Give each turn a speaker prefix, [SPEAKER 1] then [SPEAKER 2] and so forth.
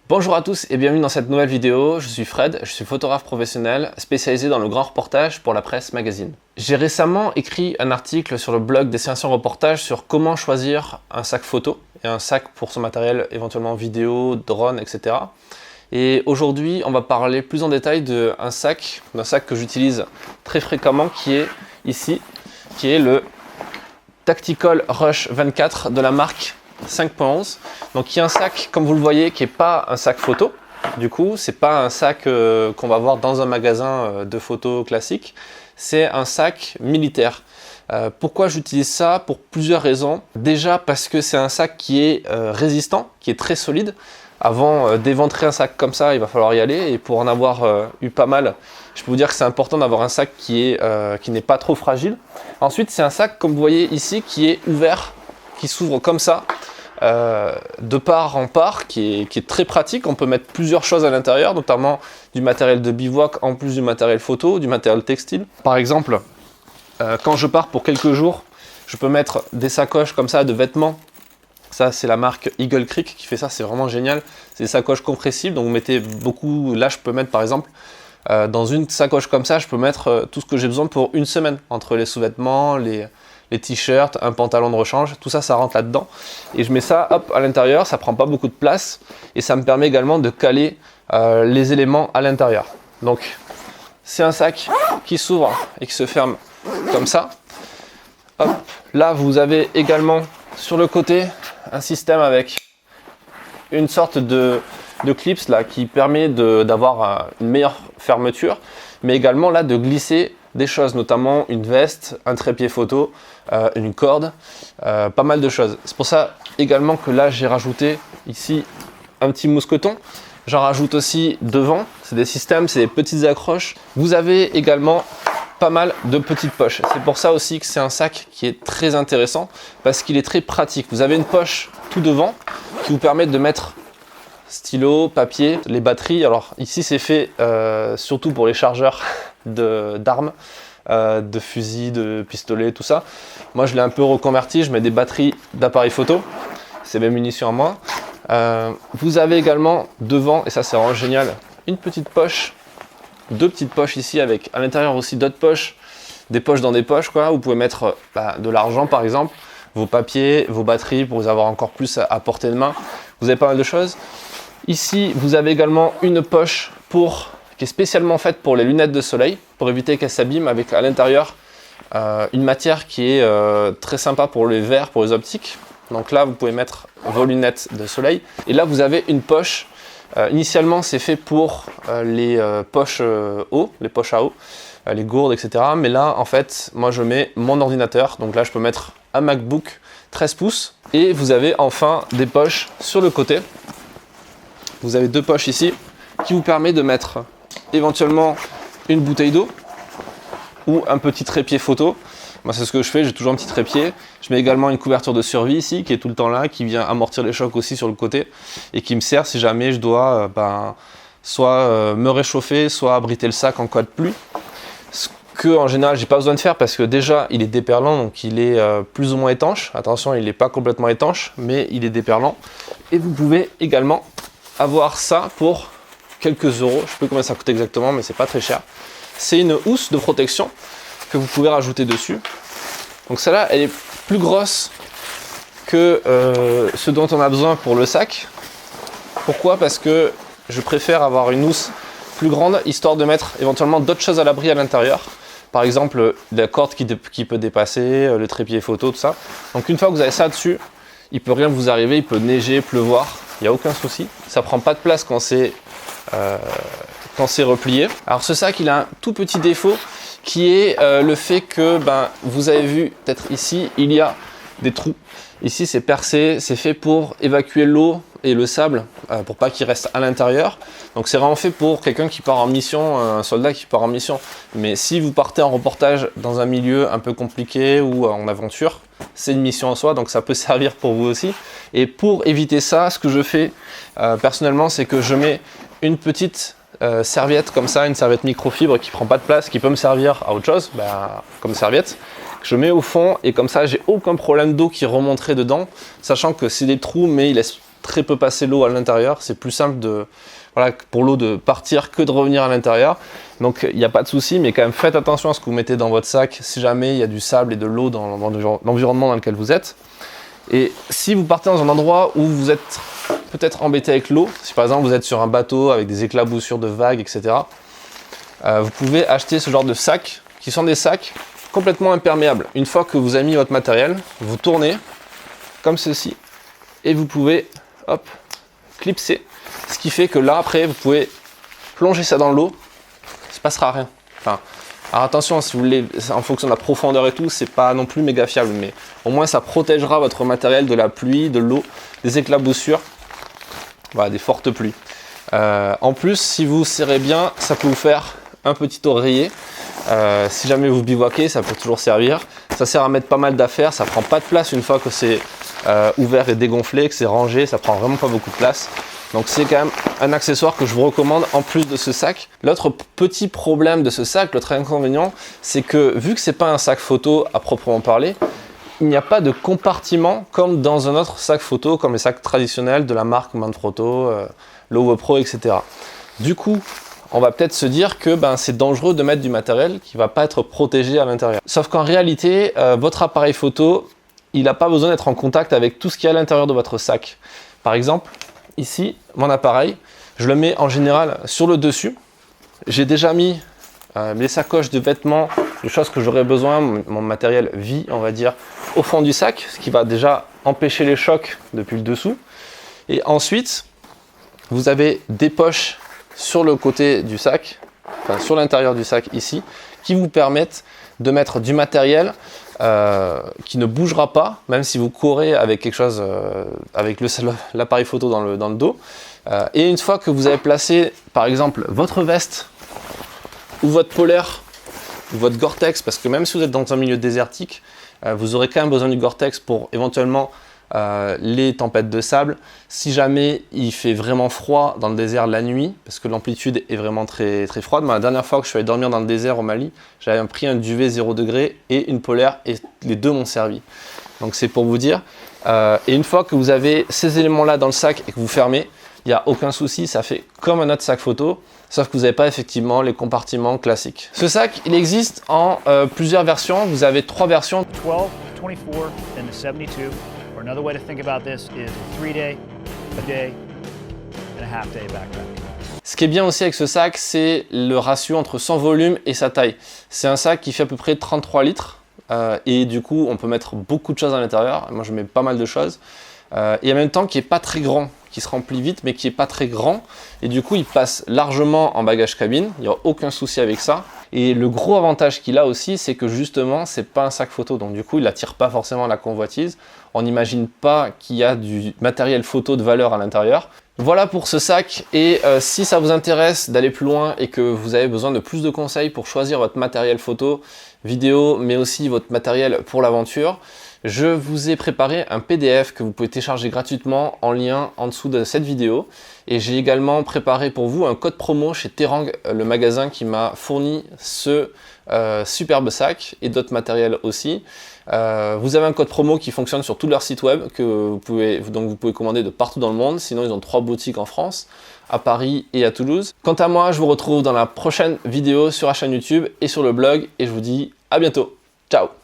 [SPEAKER 1] Bonjour à tous et bienvenue dans cette nouvelle vidéo. Je suis Fred, je suis photographe professionnel spécialisé dans le grand reportage pour la presse magazine. J'ai récemment écrit un article sur le blog Destination Reportage sur comment choisir un sac photo et un sac pour son matériel éventuellement vidéo, drone, etc. Et aujourd'hui, on va parler plus en détail d'un sac que j'utilise très fréquemment qui est ici, qui est le Tactical Rush 24 de la marque 5.11. Donc il y a un sac, comme vous le voyez, qui n'est pas un sac photo. Du coup, c'est pas un sac qu'on va voir dans un magasin de photos classique. C'est un sac militaire. Pourquoi j'utilise ça? Pour plusieurs raisons. Déjà parce que c'est un sac qui est résistant, qui est très solide. Avant d'éventrer un sac comme ça, il va falloir y aller. Et pour en avoir eu pas mal, je peux vous dire que c'est important d'avoir un sac qui n'est pas trop fragile. Ensuite, c'est un sac, comme vous voyez ici, qui est ouvert, qui s'ouvre comme ça, de part en part, qui est très pratique. On peut mettre plusieurs choses à l'intérieur, notamment du matériel de bivouac, en plus du matériel photo, du matériel textile. Par exemple, quand je pars pour quelques jours, je peux mettre des sacoches comme ça de vêtements. Ça, c'est la marque Eagle Creek qui fait ça, c'est vraiment génial. C'est des sacoches compressibles, donc vous mettez beaucoup. Là, je peux mettre par exemple, dans une sacoche comme ça, je peux mettre tout ce que j'ai besoin pour une semaine, entre les sous-vêtements, les t-shirts, un pantalon de rechange, tout ça, ça rentre là-dedans. Et je mets ça, hop, à l'intérieur, ça prend pas beaucoup de place et ça me permet également de caler les éléments à l'intérieur. Donc, c'est un sac qui s'ouvre et qui se ferme comme ça. Hop, là, vous avez également sur le côté un système avec une sorte de clips là qui permet d'avoir une meilleure fermeture, mais également là de glisser des choses, notamment une veste, un trépied photo, une corde, pas mal de choses. C'est pour ça également que là j'ai rajouté ici un petit mousqueton. J'en rajoute aussi devant, c'est des systèmes, c'est des petites accroches. Vous avez également pas mal de petites poches. C'est pour ça aussi que c'est un sac qui est très intéressant parce qu'il est très pratique. Vous avez une poche tout devant qui vous permet de mettre stylo, papier, les batteries. Alors ici c'est fait surtout pour les chargeurs d'armes, de fusils, de pistolets, tout ça. Moi je l'ai un peu reconverti, je mets des batteries d'appareils photo. C'est mes munitions à moi. Vous avez également devant, et ça c'est vraiment génial, une petite poche. Deux petites poches ici avec à l'intérieur aussi d'autres poches, des poches dans des poches quoi. Vous pouvez mettre de l'argent par exemple, vos papiers, vos batteries pour vous avoir encore plus à portée de main. Vous avez pas mal de choses. Ici vous avez également une poche qui est spécialement faite pour les lunettes de soleil, pour éviter qu'elles s'abîment, avec à l'intérieur une matière qui est très sympa pour les verres, pour les optiques. Donc là vous pouvez mettre vos lunettes de soleil. Et là vous avez une poche. Initialement c'est fait pour les poches eau, les poches à eau, les gourdes, etc. Mais là en fait moi je mets mon ordinateur, donc là je peux mettre un MacBook 13 pouces. Et vous avez enfin des poches sur le côté. Vous avez deux poches ici qui vous permet de mettre éventuellement une bouteille d'eau ou un petit trépied photo. Moi c'est ce que je fais, j'ai toujours un petit trépied. Je mets également une couverture de survie ici qui est tout le temps là, qui vient amortir les chocs aussi sur le côté et qui me sert si jamais je dois soit me réchauffer, soit abriter le sac en cas de pluie. Ce que en général j'ai pas besoin de faire parce que déjà il est déperlant, donc il est plus ou moins étanche. Attention, il n'est pas complètement étanche, mais il est déperlant. Et vous pouvez également avoir ça pour quelques euros. Je sais pas combien ça coûte exactement, mais c'est pas très cher. C'est une housse de protection que vous pouvez rajouter dessus. Donc celle-là, elle est plus grosse que ce dont on a besoin pour le sac. Pourquoi? Parce que je préfère avoir une housse plus grande, histoire de mettre éventuellement d'autres choses à l'abri à l'intérieur. Par exemple, la corde qui peut dépasser, le trépied photo, tout ça. Donc une fois que vous avez ça dessus, il peut rien vous arriver, il peut neiger, pleuvoir, il n'y a aucun souci. Ça prend pas de place quand c'est replié. Alors ce sac, il a un tout petit défaut qui est le fait que, vous avez vu peut-être ici, il y a des trous. Ici c'est percé, c'est fait pour évacuer l'eau et le sable pour pas qu'il reste à l'intérieur. Donc c'est vraiment fait pour quelqu'un qui part en mission, un soldat qui part en mission. Mais si vous partez en reportage dans un milieu un peu compliqué ou en aventure, c'est une mission en soi, donc ça peut servir pour vous aussi. Et pour éviter ça, ce que je fais personnellement, c'est que je mets une petite serviette comme ça, une serviette microfibre qui prend pas de place, qui peut me servir à autre chose, comme serviette. Je mets au fond et comme ça j'ai aucun problème d'eau qui remonterait dedans, sachant que c'est des trous mais il laisse très peu passer l'eau à l'intérieur. C'est plus simple voilà, pour l'eau de partir que de revenir à l'intérieur. Donc il n'y a pas de souci, mais quand même faites attention à ce que vous mettez dans votre sac si jamais il y a du sable et de l'eau dans l'environnement dans lequel vous êtes. Et si vous partez dans un endroit où vous êtes peut-être embêté avec l'eau, si par exemple vous êtes sur un bateau avec des éclaboussures de vagues, etc., vous pouvez acheter ce genre de sacs qui sont des sacs complètement imperméables. Une fois que vous avez mis votre matériel, vous tournez comme ceci et vous pouvez hop, clipser. Ce qui fait que là après vous pouvez plonger ça dans l'eau, il ne se passera rien. Enfin, alors attention, si vous voulez, en fonction de la profondeur et tout, c'est pas non plus méga fiable, mais au moins ça protégera votre matériel de la pluie, de l'eau, des éclaboussures, voilà, des fortes pluies. En plus, si vous serrez bien, ça peut vous faire un petit oreiller. Si jamais vous bivouaquez, ça peut toujours servir. Ça sert à mettre pas mal d'affaires, ça prend pas de place une fois que c'est ouvert et dégonflé, que c'est rangé, ça prend vraiment pas beaucoup de place. Donc c'est quand même un accessoire que je vous recommande en plus de ce sac. L'autre petit problème de ce sac, l'autre inconvénient, c'est que vu que c'est pas un sac photo à proprement parler, il n'y a pas de compartiment comme dans un autre sac photo, comme les sacs traditionnels de la marque Manfrotto, Lowe Pro, etc. Du coup, on va peut-être se dire que c'est dangereux de mettre du matériel qui ne va pas être protégé à l'intérieur. Sauf qu'en réalité, votre appareil photo, il n'a pas besoin d'être en contact avec tout ce qu'il y a à l'intérieur de votre sac. Par exemple, ici, mon appareil, je le mets en général sur le dessus. J'ai déjà mis les sacoches de vêtements, les choses que j'aurais besoin, mon matériel vie, on va dire, au fond du sac, ce qui va déjà empêcher les chocs depuis le dessous. Et ensuite, vous avez des poches sur le côté du sac, enfin sur l'intérieur du sac ici, qui vous permettent de mettre du matériel qui ne bougera pas, même si vous courez avec quelque chose, avec l'appareil photo dans le dos. Et une fois que vous avez placé, par exemple, votre veste ou votre polaire ou votre Gore-Tex, parce que même si vous êtes dans un milieu désertique, vous aurez quand même besoin du Gore-Tex pour éventuellement les tempêtes de sable. Si jamais il fait vraiment froid dans le désert la nuit, parce que l'amplitude est vraiment très, très froide. La dernière fois que je suis allé dormir dans le désert au Mali, j'avais pris un duvet 0 degré et une polaire, et les deux m'ont servi. Donc c'est pour vous dire. Et une fois que vous avez ces éléments-là dans le sac et que vous fermez, il n'y a aucun souci, ça fait comme un autre sac photo, sauf que vous n'avez pas effectivement les compartiments classiques. Ce sac, il existe en plusieurs versions. Vous avez 3 versions.
[SPEAKER 2] 12, 24, and the 72. Or another way to think about this is a 3-day, a day, and a half-day backpack.
[SPEAKER 1] Ce qui est bien aussi avec ce sac, c'est le ratio entre son volume et sa taille. C'est un sac qui fait à peu près 33 litres et du coup, on peut mettre beaucoup de choses à l'intérieur. Moi, je mets pas mal de choses. Et en même temps, qui n'est pas très grand, qui se remplit vite, mais qui n'est pas très grand. Et du coup, il passe largement en bagage cabine. Il n'y a aucun souci avec ça. Et le gros avantage qu'il a aussi, c'est que justement, c'est pas un sac photo. Donc du coup, il n'attire pas forcément la convoitise. On n'imagine pas qu'il y a du matériel photo de valeur à l'intérieur. Voilà pour ce sac. Et si ça vous intéresse d'aller plus loin et que vous avez besoin de plus de conseils pour choisir votre matériel photo, vidéo, mais aussi votre matériel pour l'aventure, je vous ai préparé un PDF que vous pouvez télécharger gratuitement en lien en dessous de cette vidéo. Et j'ai également préparé pour vous un code promo chez Terang, le magasin qui m'a fourni ce superbe sac et d'autres matériels aussi. Vous avez un code promo qui fonctionne sur tout leur site web que vous pouvez commander de partout dans le monde. Sinon, ils ont 3 boutiques en France, à Paris et à Toulouse. Quant à moi, je vous retrouve dans la prochaine vidéo sur la chaîne YouTube et sur le blog. Et je vous dis à bientôt. Ciao!